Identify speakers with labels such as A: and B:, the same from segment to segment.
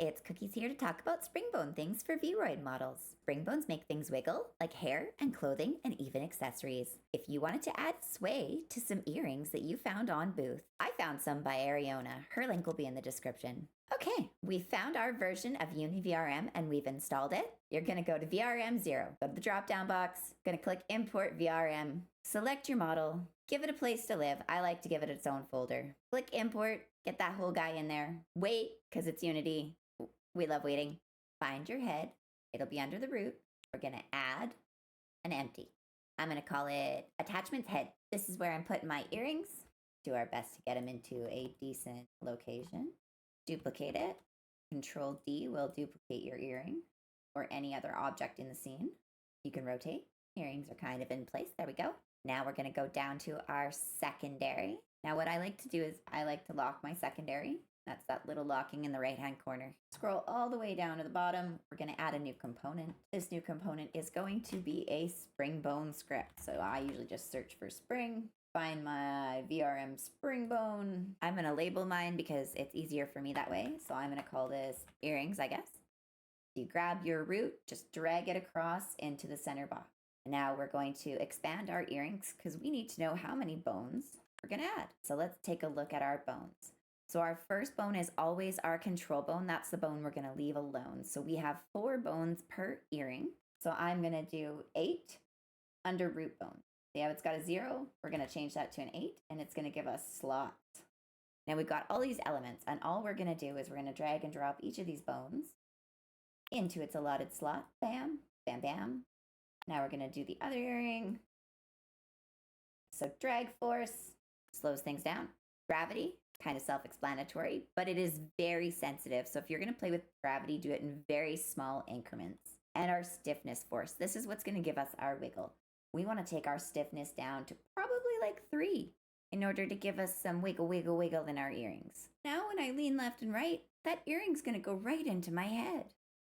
A: it's Cookies here to talk about Springbone things for Vroid models. Springbones make things wiggle, like hair and clothing and even accessories. If you wanted to add sway to some earrings that you found on Booth, I found some by Ariona. Her link will be in the description. Okay, we found our version of UniVRM and we've installed it. You're gonna go to VRM 0, go to the drop-down box, gonna click Import VRM, select your model, give it a place to live. I like to give it its own folder. Click Import, get that whole guy in there. Wait, because it's Unity. We love waiting. Find your head. It'll be under the root. We're gonna add an empty. I'm gonna call it attachments head. This is where I'm putting my earrings. Do our best to get them into a decent location. Duplicate it. Control D will duplicate your earring or any other object in the scene. You can rotate. Earrings are kind of in place. There we go. Now we're going to go down to our secondary. Now what I like to do is I like to lock my secondary. That's that little locking in the right-hand corner. Scroll all the way down to the bottom. We're going to add a new component. This new component is going to be a Springbone script. So I usually just search for Spring, find my VRM Springbone. I'm going to label mine because it's easier for me that way. So I'm going to call this earrings, I guess. You grab your root, just drag it across into the center box. Now we're going to expand our earrings because we need to know how many bones we're going to add. So let's take a look at our bones. So our first bone is always our control bone. That's the bone we're going to leave alone. So we have 4 bones per earring. So I'm going to do 8 under root bone. See how it's got a 0? We're going to change that to an 8 and it's going to give us slots. Now we've got all these elements and all we're going to do is we're going to drag and drop each of these bones into its allotted slot. Bam, bam, bam. Now we're going to do the other earring. So drag force slows things down. Gravity, kind of self-explanatory, but it is very sensitive. So if you're going to play with gravity, do it in very small increments. And our stiffness force, this is what's going to give us our wiggle. We want to take our stiffness down to probably like 3 in order to give us some wiggle, wiggle, wiggle in our earrings. Now when I lean left and right, that earring's going to go right into my head.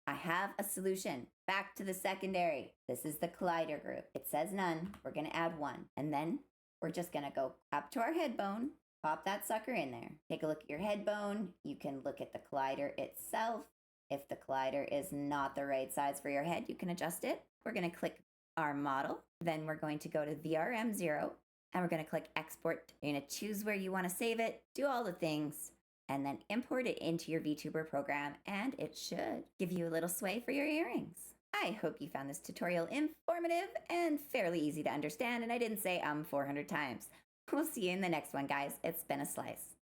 A: I have a solution. Back to the secondary. This is the collider group. It says none. We're going to add 1. And then we're just going to go up to our head bone, pop that sucker in there. Take a look at your head bone. You can look at the collider itself. If the collider is not the right size for your head, you can adjust it. We're going to click our model. Then we're going to go to VRM 0 and we're going to click export. You're going to choose where you want to save it, do all the things, and then import it into your VTuber program, and it should give you a little sway for your earrings. I hope you found this tutorial informative and fairly easy to understand, and I didn't say 400 times. We'll see you in the next one, guys. It's been a slice.